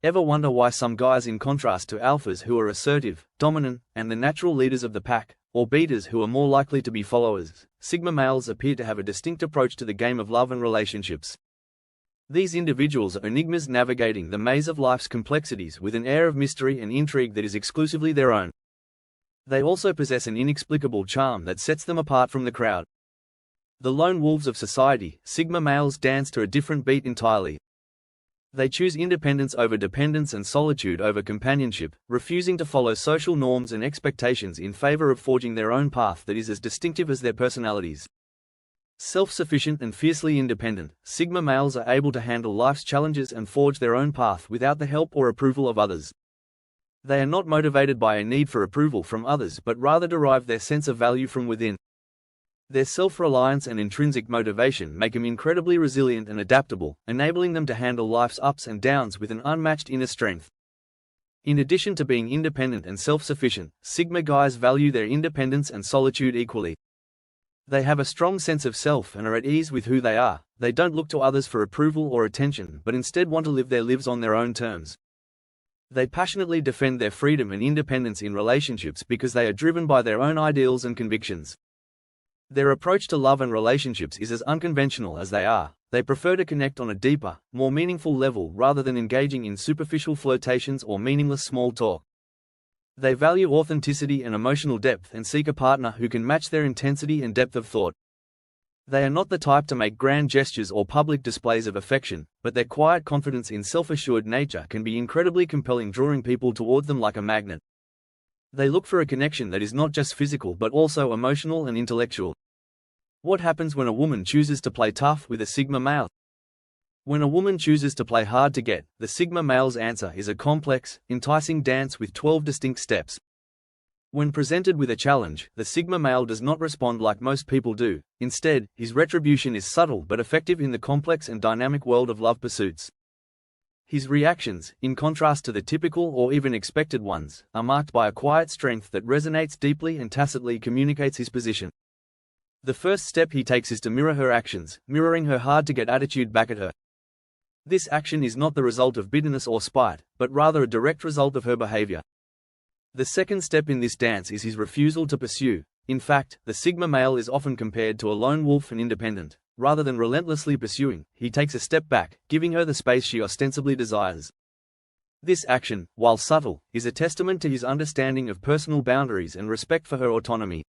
Ever wonder why some guys, in contrast to alphas who are assertive, dominant, and the natural leaders of the pack, or betas who are more likely to be followers, sigma males appear to have a distinct approach to the game of love and relationships? These individuals are enigmas navigating the maze of life's complexities with an air of mystery and intrigue that is exclusively their own. They also possess an inexplicable charm that sets them apart from the crowd. The lone wolves of society, sigma males dance to a different beat entirely. They choose independence over dependence and solitude over companionship, refusing to follow social norms and expectations in favor of forging their own path that is as distinctive as their personalities. Self-sufficient and fiercely independent, sigma males are able to handle life's challenges and forge their own path without the help or approval of others. They are not motivated by a need for approval from others but rather derive their sense of value from within. Their self-reliance and intrinsic motivation make them incredibly resilient and adaptable, enabling them to handle life's ups and downs with an unmatched inner strength. In addition to being independent and self-sufficient, sigma guys value their independence and solitude equally. They have a strong sense of self and are at ease with who they are. They don't look to others for approval or attention but instead want to live their lives on their own terms. They passionately defend their freedom and independence in relationships because they are driven by their own ideals and convictions. Their approach to love and relationships is as unconventional as they are. They prefer to connect on a deeper, more meaningful level rather than engaging in superficial flirtations or meaningless small talk. They value authenticity and emotional depth and seek a partner who can match their intensity and depth of thought. They are not the type to make grand gestures or public displays of affection, but their quiet confidence in self-assured nature can be incredibly compelling, drawing people toward them like a magnet. They look for a connection that is not just physical but also emotional and intellectual. What happens when a woman chooses to play tough with a sigma male? When a woman chooses to play hard to get, the sigma male's answer is a complex, enticing dance with 12 distinct steps. When presented with a challenge, the sigma male does not respond like most people do. Instead, his retribution is subtle but effective in the complex and dynamic world of love pursuits. His reactions, in contrast to the typical or even expected ones, are marked by a quiet strength that resonates deeply and tacitly communicates his position. The first step he takes is to mirror her actions, mirroring her hard-to-get attitude back at her. This action is not the result of bitterness or spite, but rather a direct result of her behavior. The second step in this dance is his refusal to pursue. In fact, the sigma male is often compared to a lone wolf and independent. Rather than relentlessly pursuing, he takes a step back, giving her the space she ostensibly desires. This action, while subtle, is a testament to his understanding of personal boundaries and respect for her autonomy.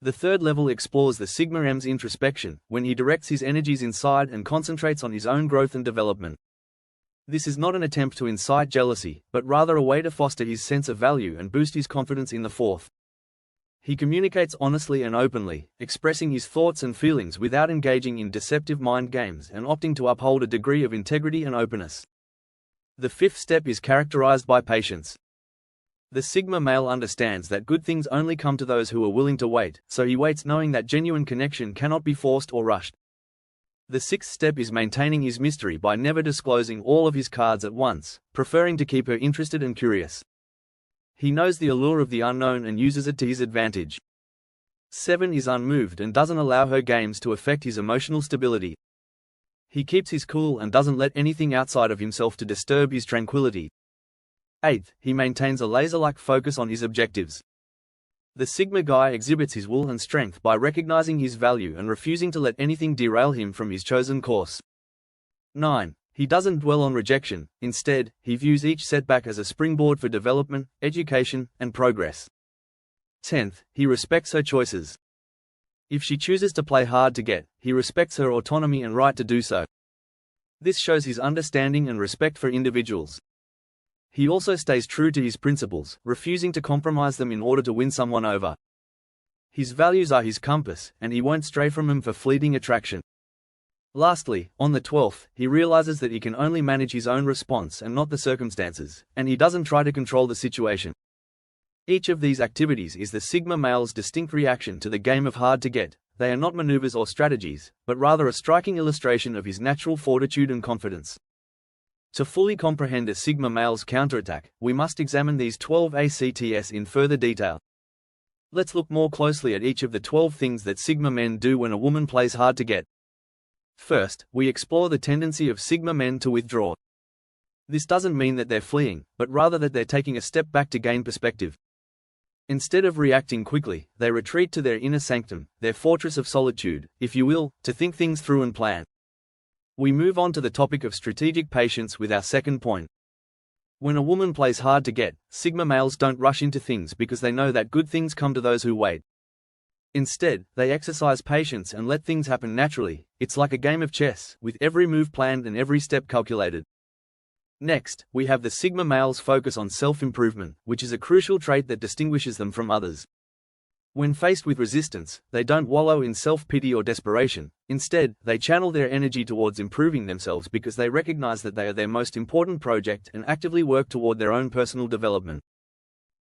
The third level explores the sigma m's introspection, when he directs his energies inside and concentrates on his own growth and development. This is not an attempt to incite jealousy, but rather a way to foster his sense of value and boost his confidence in the fourth. He communicates honestly and openly, expressing his thoughts and feelings without engaging in deceptive mind games and opting to uphold a degree of integrity and openness. The fifth step is characterized by patience. The sigma male understands that good things only come to those who are willing to wait, so he waits knowing that genuine connection cannot be forced or rushed. The sixth step is maintaining his mystery by never disclosing all of his cards at once, preferring to keep her interested and curious. He knows the allure of the unknown and uses it to his advantage. 7 is unmoved and doesn't allow her games to affect his emotional stability. He keeps his cool and doesn't let anything outside of himself to disturb his tranquility. 8, he maintains a laser-like focus on his objectives. The sigma guy exhibits his will and strength by recognizing his value and refusing to let anything derail him from his chosen course. 9. He doesn't dwell on rejection. Instead, he views each setback as a springboard for development, education, and progress. 10th, he respects her choices. If she chooses to play hard to get, he respects her autonomy and right to do so. This shows his understanding and respect for individuals. He also stays true to his principles, refusing to compromise them in order to win someone over. His values are his compass, and he won't stray from them for fleeting attraction. Lastly, on the 12th, he realizes that he can only manage his own response and not the circumstances, and he doesn't try to control the situation. Each of these activities is the sigma male's distinct reaction to the game of hard to get. They are not maneuvers or strategies, but rather a striking illustration of his natural fortitude and confidence. To fully comprehend a sigma male's counterattack, we must examine these 12 ACTS in further detail. Let's look more closely at each of the 12 things that sigma men do when a woman plays hard to get. First, we explore the tendency of sigma men to withdraw. This doesn't mean that they're fleeing, but rather that they're taking a step back to gain perspective. Instead of reacting quickly, they retreat to their inner sanctum, their fortress of solitude, if you will, to think things through and plan. We move on to the topic of strategic patience with our second point. When a woman plays hard to get, Sigma males don't rush into things because they know that good things come to those who wait. Instead, they exercise patience and let things happen naturally. It's like a game of chess, with every move planned and every step calculated. Next, we have the Sigma males' focus on self-improvement, which is a crucial trait that distinguishes them from others. When faced with resistance, they don't wallow in self-pity or desperation. Instead, they channel their energy towards improving themselves because they recognize that they are their most important project and actively work toward their own personal development.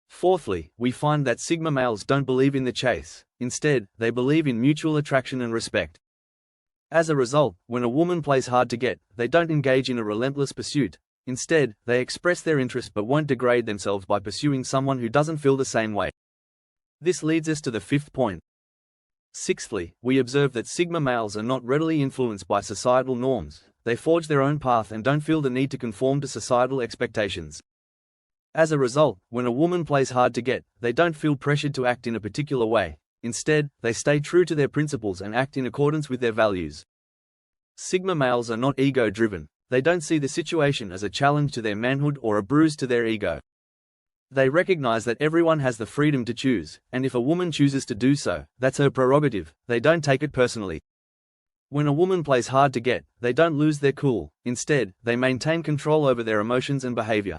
Fourthly, we find that Sigma males don't believe in the chase. Instead, they believe in mutual attraction and respect. As a result, when a woman plays hard to get, they don't engage in a relentless pursuit. Instead, they express their interest but won't degrade themselves by pursuing someone who doesn't feel the same way. This leads us to the fifth point. Sixthly, we observe that Sigma males are not readily influenced by societal norms. They forge their own path and don't feel the need to conform to societal expectations. As a result, when a woman plays hard to get, they don't feel pressured to act in a particular way. Instead, they stay true to their principles and act in accordance with their values. Sigma males are not ego-driven. They don't see the situation as a challenge to their manhood or a bruise to their ego. They recognize that everyone has the freedom to choose, and if a woman chooses to do so, that's her prerogative. They don't take it personally. When a woman plays hard to get, they don't lose their cool. Instead, they maintain control over their emotions and behavior.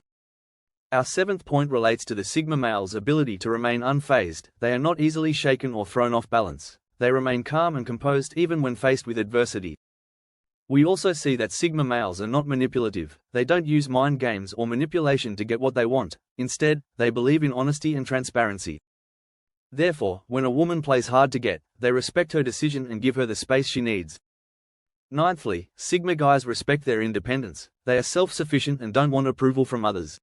Our seventh point relates to the Sigma males' ability to remain unfazed. They are not easily shaken or thrown off balance. They remain calm and composed even when faced with adversity. We also see that Sigma males are not manipulative. They don't use mind games or manipulation to get what they want. Instead, they believe in honesty and transparency. Therefore, when a woman plays hard to get, they respect her decision and give her the space she needs. Ninthly, Sigma guys respect their independence. They are self-sufficient and don't want approval from others.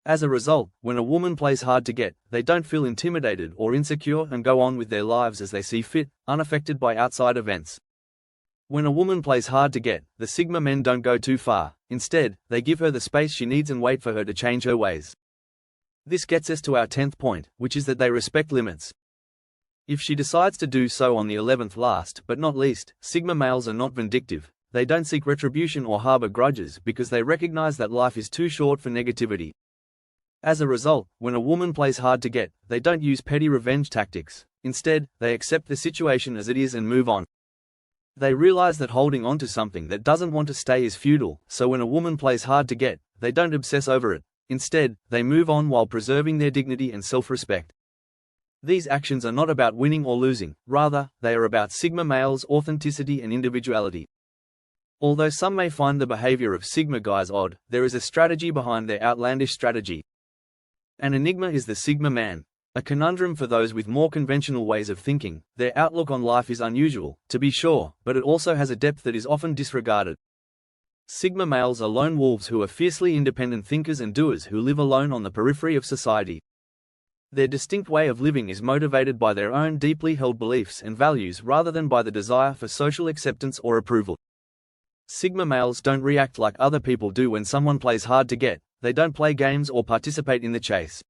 As a result, when a woman plays hard to get, they don't feel intimidated or insecure and go on with their lives as they see fit, unaffected by outside events. When a woman plays hard to get, the Sigma men don't go too far. Instead, they give her the space she needs and wait for her to change her ways. This gets us to our 10th point, which is that they respect limits. If she decides to do so on the 11th last but not least, Sigma males are not vindictive. They don't seek retribution or harbor grudges because they recognize that life is too short for negativity. As a result, when a woman plays hard to get, they don't use petty revenge tactics. Instead, they accept the situation as it is and move on. They realize that holding on to something that doesn't want to stay is futile, so when a woman plays hard to get, they don't obsess over it. Instead, they move on while preserving their dignity and self-respect. These actions are not about winning or losing, rather, they are about Sigma males' authenticity and individuality. Although some may find the behavior of Sigma guys odd, there is a strategy behind their outlandish strategy. An enigma is the Sigma man. A conundrum for those with more conventional ways of thinking. Their outlook on life is unusual, to be sure, but it also has a depth that is often disregarded. Sigma males are lone wolves who are fiercely independent thinkers and doers who live alone on the periphery of society. Their distinct way of living is motivated by their own deeply held beliefs and values rather than by the desire for social acceptance or approval. Sigma males don't react like other people do when someone plays hard to get. They don't play games or participate in the chase.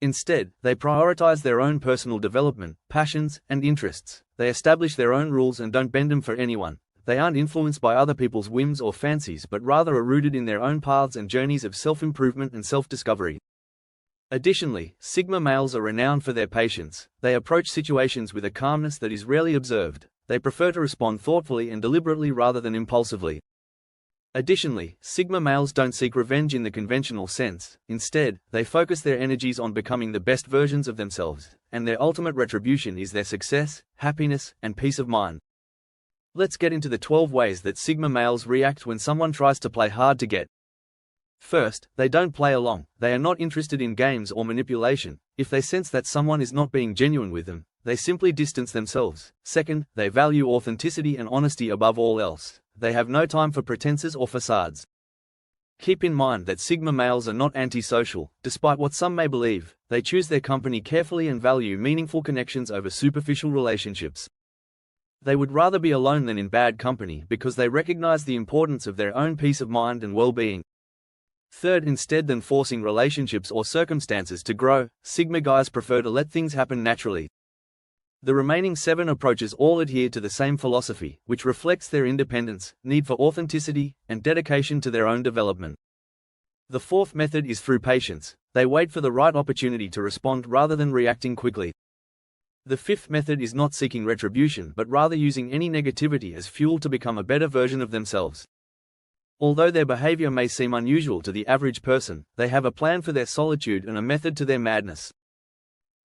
Instead, they prioritize their own personal development, passions, and interests. They establish their own rules and don't bend them for anyone. They aren't influenced by other people's whims or fancies but rather are rooted in their own paths and journeys of self-improvement and self-discovery. Additionally, Sigma males are renowned for their patience. They approach situations with a calmness that is rarely observed. They prefer to respond thoughtfully and deliberately rather than impulsively. Additionally, Sigma males don't seek revenge in the conventional sense. Instead, they focus their energies on becoming the best versions of themselves, and their ultimate retribution is their success, happiness, and peace of mind. Let's get into the 12 ways that Sigma males react when someone tries to play hard to get. First, they don't play along. They are not interested in games or manipulation. If they sense that someone is not being genuine with them, they simply distance themselves. Second, they value authenticity and honesty above all else. They have no time for pretenses or facades. Keep in mind that Sigma males are not antisocial. Despite what some may believe, they choose their company carefully and value meaningful connections over superficial relationships. They would rather be alone than in bad company because they recognize the importance of their own peace of mind and well-being. Third, instead than forcing relationships or circumstances to grow, Sigma guys prefer to let things happen naturally. The remaining 7 approaches all adhere to the same philosophy, which reflects their independence, need for authenticity, and dedication to their own development. The fourth method is through patience. They wait for the right opportunity to respond rather than reacting quickly. The fifth method is not seeking retribution but rather using any negativity as fuel to become a better version of themselves. Although their behavior may seem unusual to the average person, they have a plan for their solitude and a method to their madness.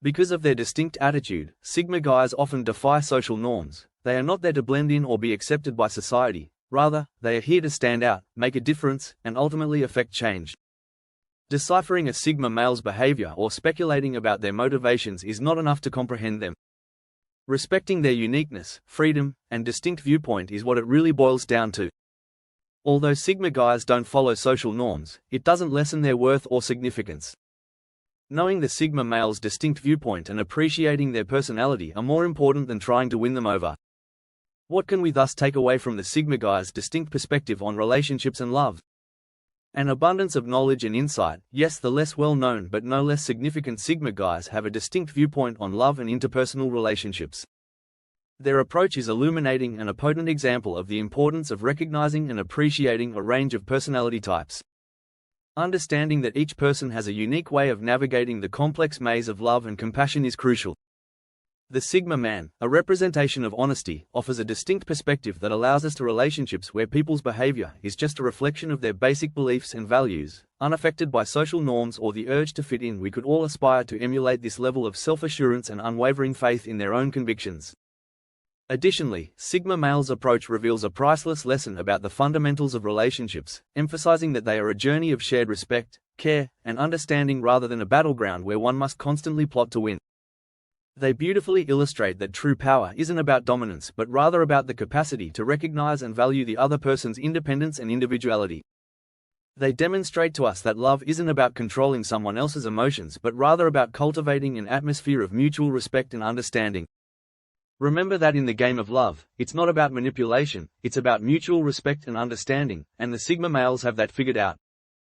Because of their distinct attitude, Sigma guys often defy social norms. They are not there to blend in or be accepted by society. Rather, they are here to stand out, make a difference, and ultimately affect change. Deciphering a Sigma male's behavior or speculating about their motivations is not enough to comprehend them. Respecting their uniqueness, freedom, and distinct viewpoint is what it really boils down to. Although Sigma guys don't follow social norms, it doesn't lessen their worth or significance. Knowing the Sigma male's distinct viewpoint and appreciating their personality are more important than trying to win them over. What can we thus take away from the Sigma guy's distinct perspective on relationships and love? An abundance of knowledge and insight. Yes, the less well-known but no less significant Sigma guys have a distinct viewpoint on love and interpersonal relationships. Their approach is illuminating and a potent example of the importance of recognizing and appreciating a range of personality types. Understanding that each person has a unique way of navigating the complex maze of love and compassion is crucial. The Sigma man, a representation of honesty, offers a distinct perspective that allows us to relationships where people's behavior is just a reflection of their basic beliefs and values, unaffected by social norms or the urge to fit in. We could all aspire to emulate this level of self-assurance and unwavering faith in their own convictions. Additionally, Sigma male's approach reveals a priceless lesson about the fundamentals of relationships, emphasizing that they are a journey of shared respect, care, and understanding rather than a battleground where one must constantly plot to win. They beautifully illustrate that true power isn't about dominance but rather about the capacity to recognize and value the other person's independence and individuality. They demonstrate to us that love isn't about controlling someone else's emotions but rather about cultivating an atmosphere of mutual respect and understanding. Remember that in the game of love, it's not about manipulation, it's about mutual respect and understanding, and the Sigma males have that figured out.